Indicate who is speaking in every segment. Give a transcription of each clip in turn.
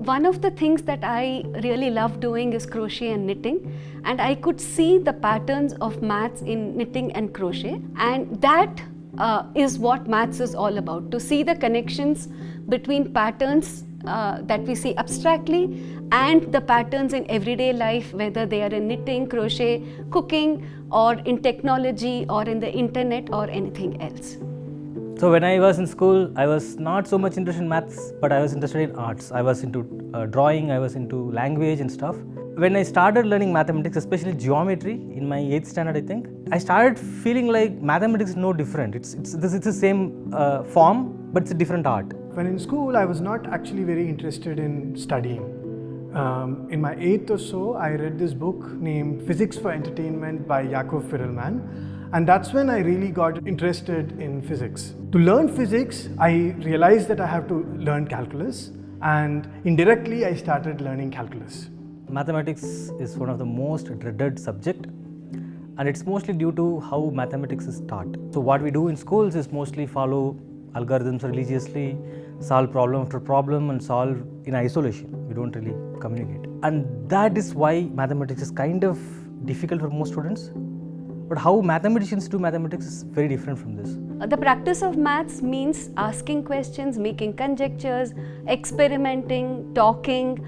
Speaker 1: One of the things that I really love doing is crochet and knitting, and I could see the patterns of maths in knitting and crochet, and that is what maths is all about, to see the connections between patterns that we see abstractly and the patterns in everyday life, whether they are in knitting, crochet, cooking, or in technology, or in the internet, or anything else.
Speaker 2: So when I was in school, I was not so much interested in maths, but I was interested in arts. I was into drawing, I was into language and stuff. When I started learning mathematics, especially geometry, in my 8th standard I think, I started feeling like mathematics is no different. It's the same form, but it's a different art.
Speaker 3: When in school, I was not actually very interested in studying. In my 8th or so, I read this book named Physics for Entertainment by Yakov Fidelman. And that's when I really got interested in physics. To learn physics, I realized that I have to learn calculus, and indirectly I started learning calculus.
Speaker 2: Mathematics is one of the most dreaded subject, and it's mostly due to how mathematics is taught. So what we do in schools is mostly follow algorithms religiously, solve problem after problem, and solve in isolation. We don't really communicate. And that is why mathematics is kind of difficult for most students. But how mathematicians do mathematics is very different from this.
Speaker 1: The practice of maths means asking questions, making conjectures, experimenting, talking,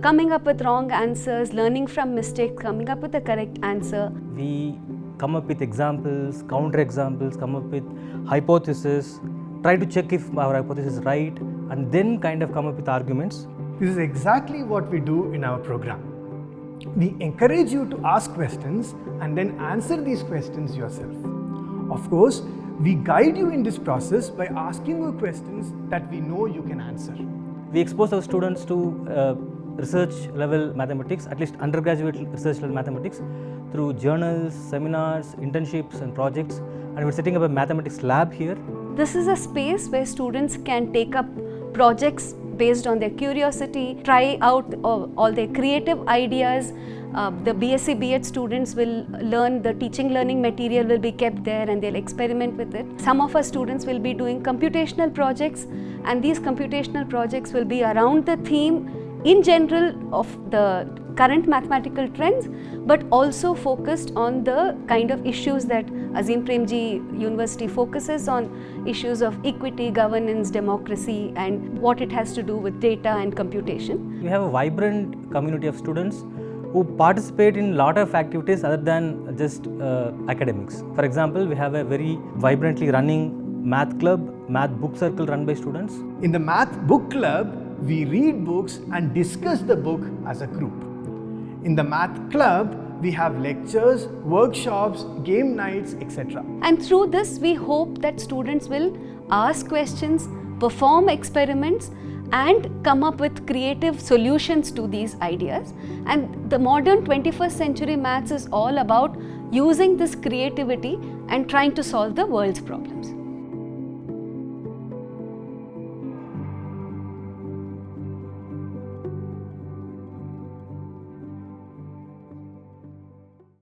Speaker 1: coming up with wrong answers, learning from mistakes, coming up with the correct answer.
Speaker 2: We come up with examples, counter examples, come up with hypotheses, try to check if our hypothesis is right, and then kind of come up with arguments.
Speaker 3: This is exactly what we do in our program. We encourage you to ask questions and then answer these questions yourself. Of course, we guide you in this process by asking you questions that we know you can answer.
Speaker 2: We expose our students to research level mathematics, at least undergraduate research level mathematics, through journals, seminars, internships and projects, and we're setting up a mathematics lab here.
Speaker 1: This is a space where students can take up projects based on their curiosity, try out all their creative ideas. The BSc B.Ed students will learn, the teaching learning material will be kept there and they'll experiment with it. Some of our students will be doing computational projects, and these computational projects will be around the theme in general of the current mathematical trends, but also focused on the kind of issues that Azim Premji University focuses on, issues of equity, governance, democracy, and what it has to do with data and computation.
Speaker 2: We have a vibrant community of students who participate in a lot of activities other than just academics. For example, we have a very vibrantly running math club, math book circle run by students.
Speaker 3: In the math book club, we read books and discuss the book as a group. In the math club, we have lectures, workshops, game nights, etc.
Speaker 1: And through this, we hope that students will ask questions, perform experiments, and come up with creative solutions to these ideas. And the modern 21st century maths is all about using this creativity and trying to solve the world's problems.